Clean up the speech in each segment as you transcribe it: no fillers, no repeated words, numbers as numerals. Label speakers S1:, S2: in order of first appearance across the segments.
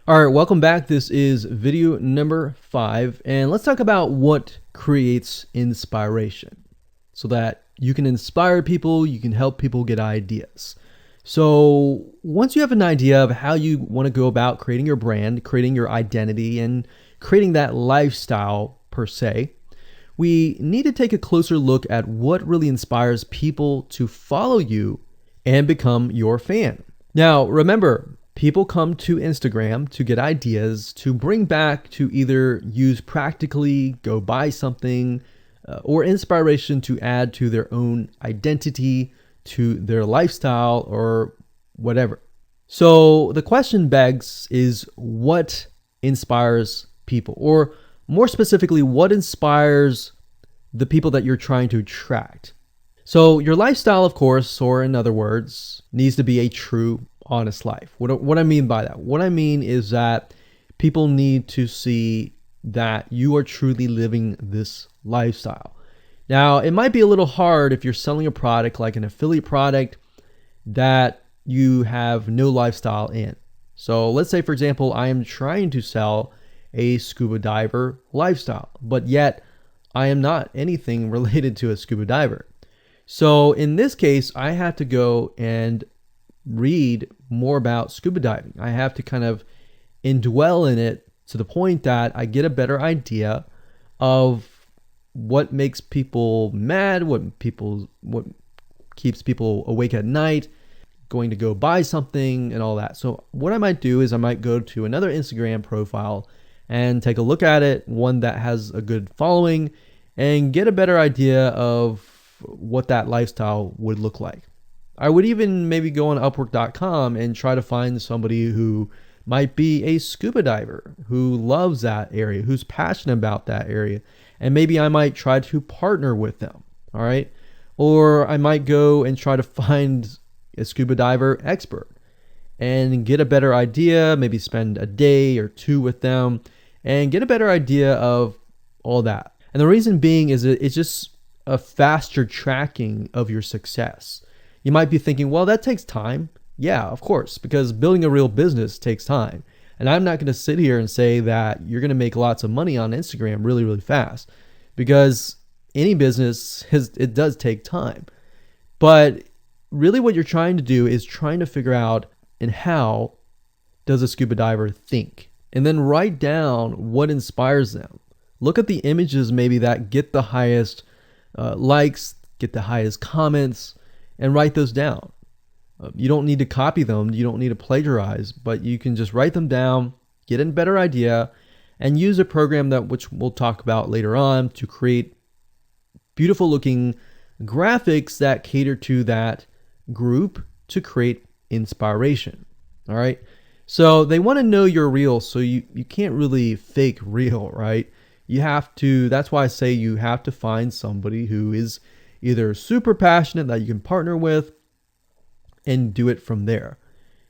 S1: All right, welcome back. This is video number 5, and let's talk about what creates inspiration so that you can inspire people, you can help people get ideas. So once you have an idea of how you want to go about creating your brand, creating your identity, and creating that lifestyle per se, we need to take a closer look at what really inspires people to follow you and become your fan. Now, remember, people come to Instagram to get ideas to bring back to either use practically, go buy something, or inspiration to add to their own identity, to their lifestyle, or whatever. So the question begs is what inspires people? Or more specifically, what inspires the people that you're trying to attract? So your lifestyle, of course, or in other words, needs to be a true, honest life. What I mean by that? What I mean is that people need to see that you are truly living this lifestyle. Now, it might be a little hard if you're selling a product like an affiliate product that you have no lifestyle in. So let's say, for example, I am trying to sell a scuba diver lifestyle, but yet I am not anything related to a scuba diver. So in this case, I have to go and read more about scuba diving. I have to kind of indwell in it to the point that I get a better idea of what makes people mad, what keeps people awake at night, going to go buy something and all that. So what I might do is I might go to another Instagram profile and take a look at it, one that has a good following, and get a better idea of what that lifestyle would look like. I would even maybe go on Upwork.com and try to find somebody who might be a scuba diver, who loves that area, who's passionate about that area. And maybe I might try to partner with them, all right? Or I might go and try to find a scuba diver expert and get a better idea, maybe spend a day or two with them and get a better idea of all that. And the reason being is it's just a faster tracking of your success. You might be thinking, well, that takes time. Yeah, of course, because building a real business takes time. And I'm not going to sit here and say that you're going to make lots of money on Instagram really, really fast, because any business, it does take time. But really what you're trying to do is trying to figure out and how does a scuba diver think? And then write down what inspires them. Look at the images maybe that get the highest likes, get the highest comments, and write those down. You don't need to copy them. You don't need to plagiarize, but you can just write them down, get a better idea, and use a program that which we'll talk about later on to create beautiful looking graphics that cater to that group to create inspiration. All right. So they want to know you're real. So you can't really fake real, right? You have to, that's why I say you have to find somebody who is either super passionate that you can partner with and do it from there.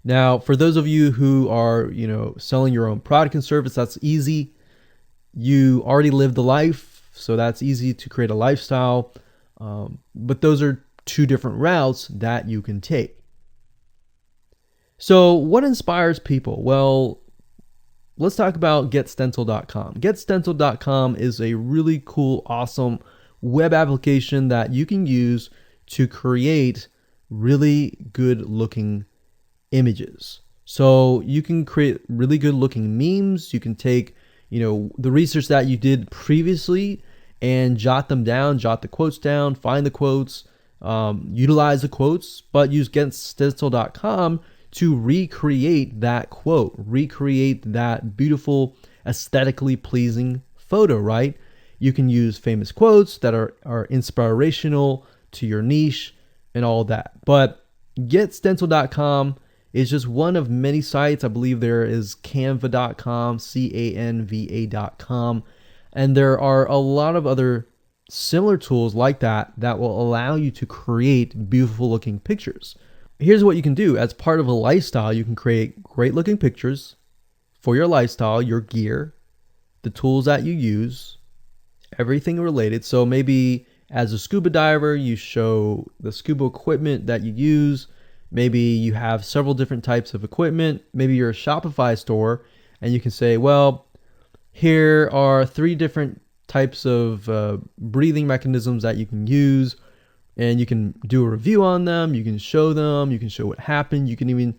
S1: Now, for those of you who are, selling your own product and service, that's easy. You already live the life, so that's easy to create a lifestyle. But those are two different routes that you can take. So what inspires people? Well, let's talk about GetStencil.com. GetStencil.com is a really cool, awesome web application that you can use to create really good looking images. So you can create really good looking memes. You can take, the research that you did previously and jot them down, jot the quotes down, find the quotes, utilize the quotes, but use GetStencil.com to recreate that quote, recreate that beautiful, aesthetically pleasing photo, right? You can use famous quotes that are inspirational to your niche and all that. But GetStencil.com is just one of many sites. I believe there is Canva.com, Canva.com. And there are a lot of other similar tools like that will allow you to create beautiful looking pictures. Here's what you can do. As part of a lifestyle, you can create great looking pictures for your lifestyle, your gear, the tools that you use, everything related. So maybe as a scuba diver, you show the scuba equipment that you use. Maybe you have several different types of equipment. Maybe you're a Shopify store and you can say, well, here are 3 different types of breathing mechanisms that you can use, and you can do a review on them. You can show them. You can show what happened. You can even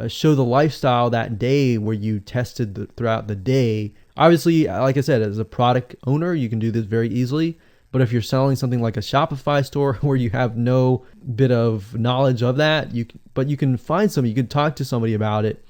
S1: show the lifestyle that day where you tested throughout the day. Obviously, like I said, as a product owner, you can do this very easily. But if you're selling something like a Shopify store where you have no bit of knowledge of that, you can find somebody, you can talk to somebody about it,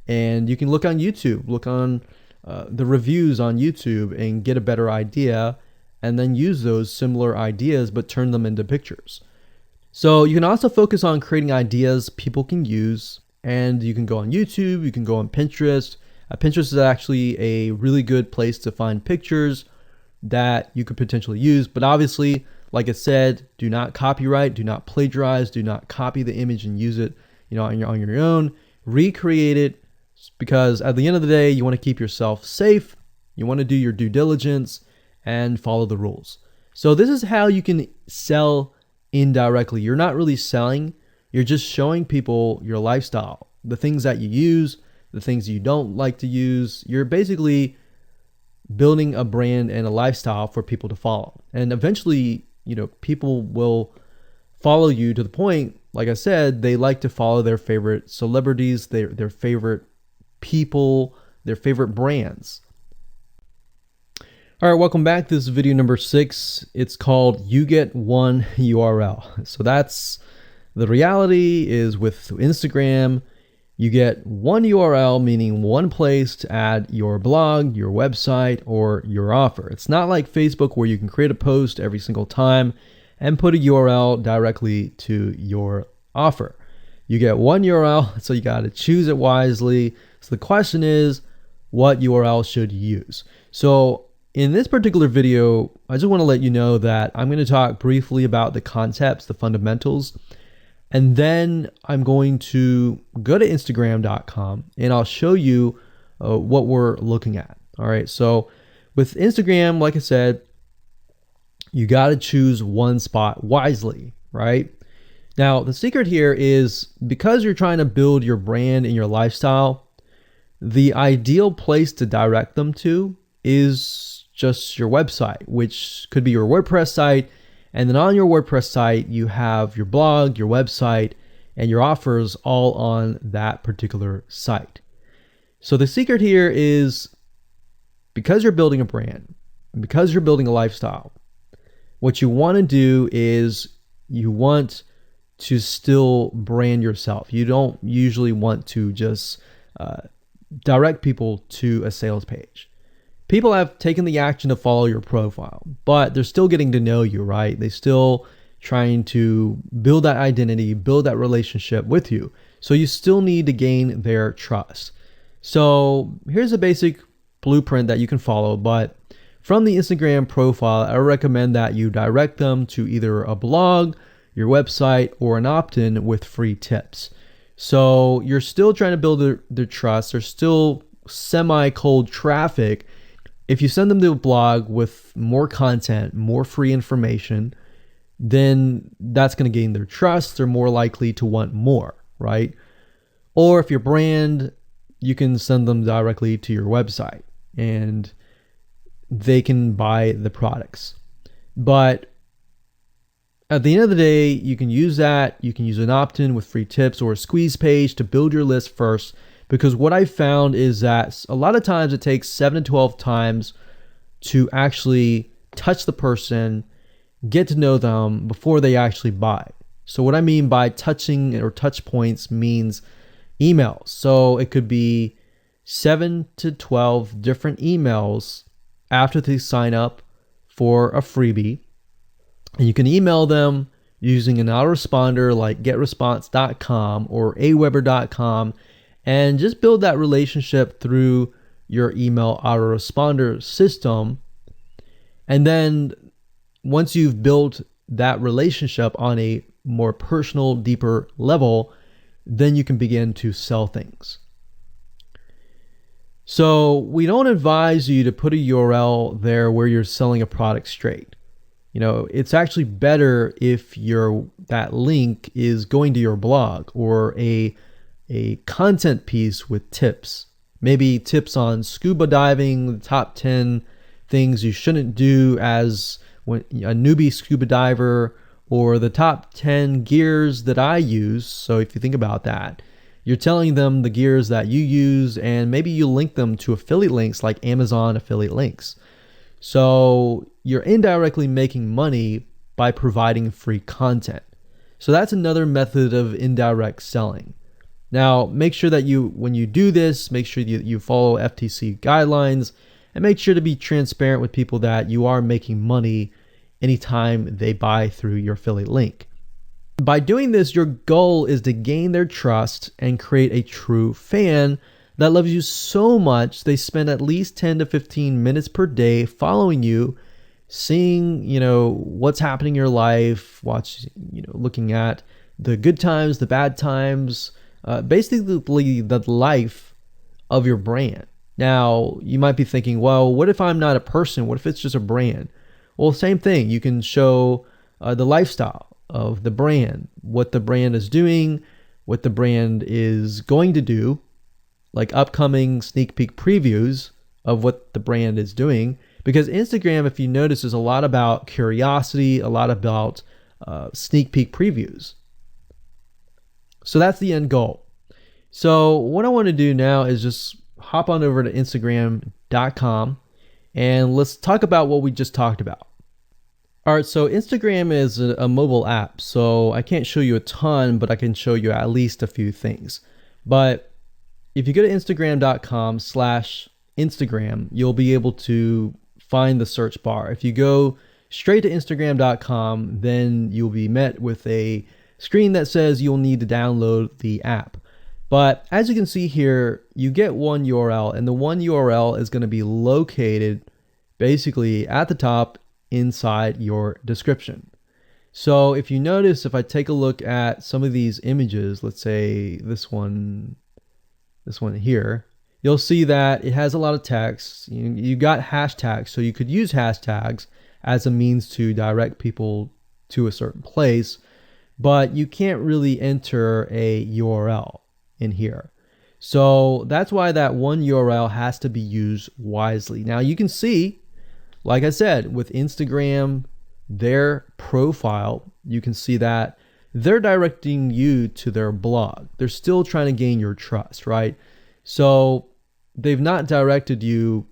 S1: and you can look on YouTube, look on the reviews on YouTube and get a better idea, and then use those similar ideas but turn them into pictures. So you can also focus on creating ideas people can use, and you can go on YouTube, you can go on Pinterest. Pinterest is actually a really good place to find pictures that you could potentially use, but obviously, like I said, do not copyright, do not plagiarize, do not copy the image and use it, on your own. Recreate it, because at the end of the day, you want to keep yourself safe. You want to do your due diligence and follow the rules. So this is how you can sell indirectly. You're not really selling, you're just showing people your lifestyle, the things that you use, the things you don't like to use. You're basically building a brand and a lifestyle for people to follow. And eventually, people will follow you to the point, like I said, they like to follow their favorite celebrities, their favorite people, their favorite brands. All right, welcome back. This is video number 6. It's called You Get One URL. So that's the reality is with Instagram, you get one URL, meaning one place to add your blog, your website, or your offer. It's not like Facebook where you can create a post every single time and put a URL directly to your offer. You get one URL, so you got to choose it wisely. So the question is, what URL should you use? So in this particular video, I just want to let you know that I'm going to talk briefly about the concepts, the fundamentals, and then I'm going to go to Instagram.com and I'll show you what we're looking at. All right. So with Instagram, like I said, you got to choose one spot wisely, right? Now, the secret here is because you're trying to build your brand and your lifestyle, the ideal place to direct them to is just your website, which could be your WordPress site. And then on your WordPress site, you have your blog, your website, and your offers all on that particular site. So the secret here is because you're building a brand, because you're building a lifestyle, what you want to do is you want to still brand yourself. You don't usually want to just direct people to a sales page. People have taken the action to follow your profile, but they're still getting to know you, right? They're still trying to build that identity, build that relationship with you. So you still need to gain their trust. So here's a basic blueprint that you can follow, but from the Instagram profile, I recommend that you direct them to either a blog, your website, or an opt-in with free tips. So you're still trying to build their trust. There's still semi-cold traffic. If you send them to a blog with more content, more free information, then that's going to gain their trust. They're more likely to want more, right? Or if your brand, you can send them directly to your website and they can buy the products. But at the end of the day, you can use that. You can use an opt-in with free tips or a squeeze page to build your list first. Because what I found is that a lot of times it takes 7 to 12 times to actually touch the person, get to know them before they actually buy. So what I mean by touching or touch points means emails. So it could be 7 to 12 different emails after they sign up for a freebie. And you can email them using an autoresponder like getresponse.com or aweber.com. And just build that relationship through your email autoresponder system. And then once you've built that relationship on a more personal, deeper level, then you can begin to sell things. So we don't advise you to put a URL there where you're selling a product straight. It's actually better if that link is going to your blog or a content piece with tips. maybe tips on scuba diving, the top 10 things you shouldn't do as a newbie scuba diver, or the top 10 gears that I use. So if you think about that, you're telling them the gears that you use, and maybe you link them to affiliate links like Amazon affiliate links. So you're indirectly making money by providing free content. So that's another method of indirect selling. Now, make sure that when you do this, make sure you follow FTC guidelines, and make sure to be transparent with people that you are making money anytime they buy through your affiliate link. By doing this, your goal is to gain their trust and create a true fan that loves you so much they spend at least 10 to 15 minutes per day following you, seeing, what's happening in your life, looking at the good times, the bad times, basically the life of your brand. Now, you might be thinking, well, what if I'm not a person? What if it's just a brand? Well, same thing. You can show the lifestyle of the brand, what the brand is doing, what the brand is going to do, like upcoming sneak peek previews of what the brand is doing. Because Instagram, if you notice, is a lot about curiosity, a lot about sneak peek previews. So that's the end goal. So what I want to do now is just hop on over to Instagram.com and let's talk about what we just talked about. All right, so Instagram is a mobile app, so I can't show you a ton, but I can show you at least a few things. But if you go to Instagram.com/Instagram, you'll be able to find the search bar. If you go straight to Instagram.com, then you'll be met with a screen that says you'll need to download the app. But as you can see here, you get one URL, and the one URL is going to be located basically at the top inside your description. So if you notice, if I take a look at some of these images, let's say this one here, you'll see that it has a lot of text. You got hashtags, so you could use hashtags as a means to direct people to a certain place, but you can't really enter a URL in here. So that's why that one URL has to be used wisely. Now you can see, like I said, with Instagram, their profile, you can see that they're directing you to their blog. They're still trying to gain your trust, right? So they've not directed you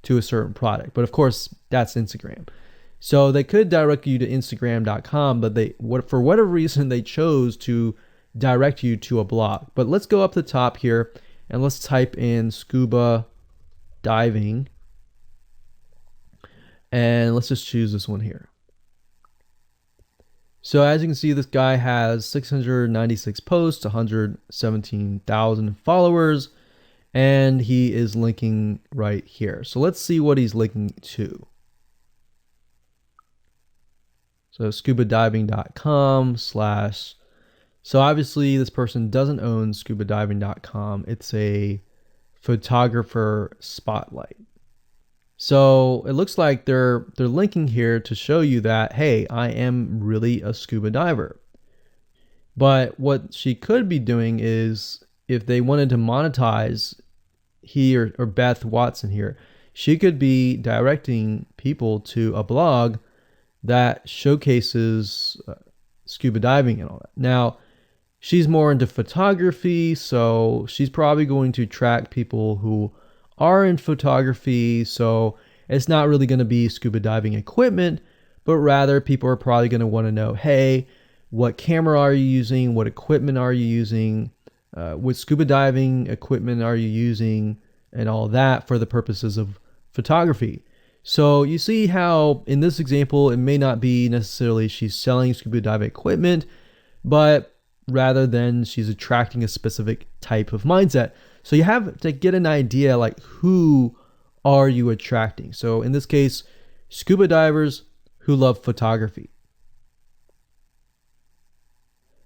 S1: to a certain product, but of course that's Instagram. So they could direct you to Instagram.com, but for whatever reason, they chose to direct you to a blog. But let's go up the top here and let's type in scuba diving. And let's just choose this one here. So as you can see, this guy has 696 posts, 117,000 followers, and he is linking right here. So let's see what he's linking to. So scubadiving.com/. So obviously this person doesn't own scubadiving.com. It's a photographer spotlight. So it looks like they're linking here to show you that, hey, I am really a scuba diver. But what she could be doing is, if they wanted to monetize, he or Beth Watson here, she could be directing people to a blog that showcases scuba diving and all that. Now, she's more into photography, so she's probably going to track people who are in photography. So it's not really going to be scuba diving equipment, but rather people are probably going to want to know, hey, what camera are you using? What equipment are you using? What scuba diving equipment are you using? And all that for the purposes of photography. So you see how in this example, it may not be necessarily she's selling scuba diving equipment, but rather than she's attracting a specific type of mindset. So you have to get an idea, like, who are you attracting? So in this case, scuba divers who love photography.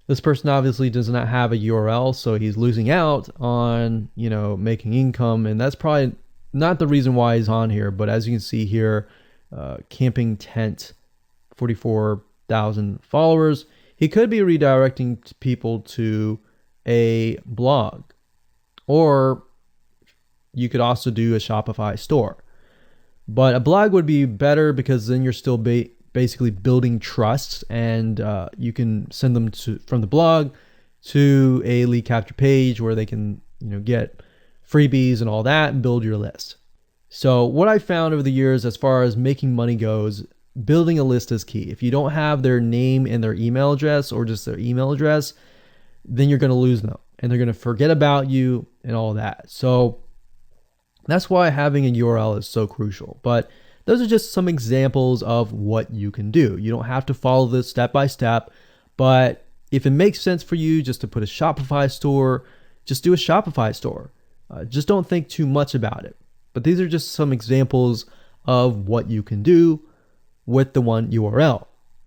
S1: This person obviously does not have a URL, so he's losing out on, making income, and that's probably not the reason why he's on here. But as you can see here, camping tent, 44,000 followers. He could be redirecting people to a blog, or you could also do a Shopify store. But a blog would be better because then you're still basically building trust, and you can send them from the blog to a lead capture page where they can get freebies and all that and build your list. So what I found over the years as far as making money goes, building a list is key. If you don't have their name and their email address, or just their email address, then you're going to lose them and they're going to forget about you and all that. So that's why having a URL is so crucial. But those are just some examples of what you can do. You don't have to follow this step by step, but if it makes sense for you just to put a Shopify store, just do a Shopify store. Just don't think too much about it. But these are just some examples of what you can do with the one URL.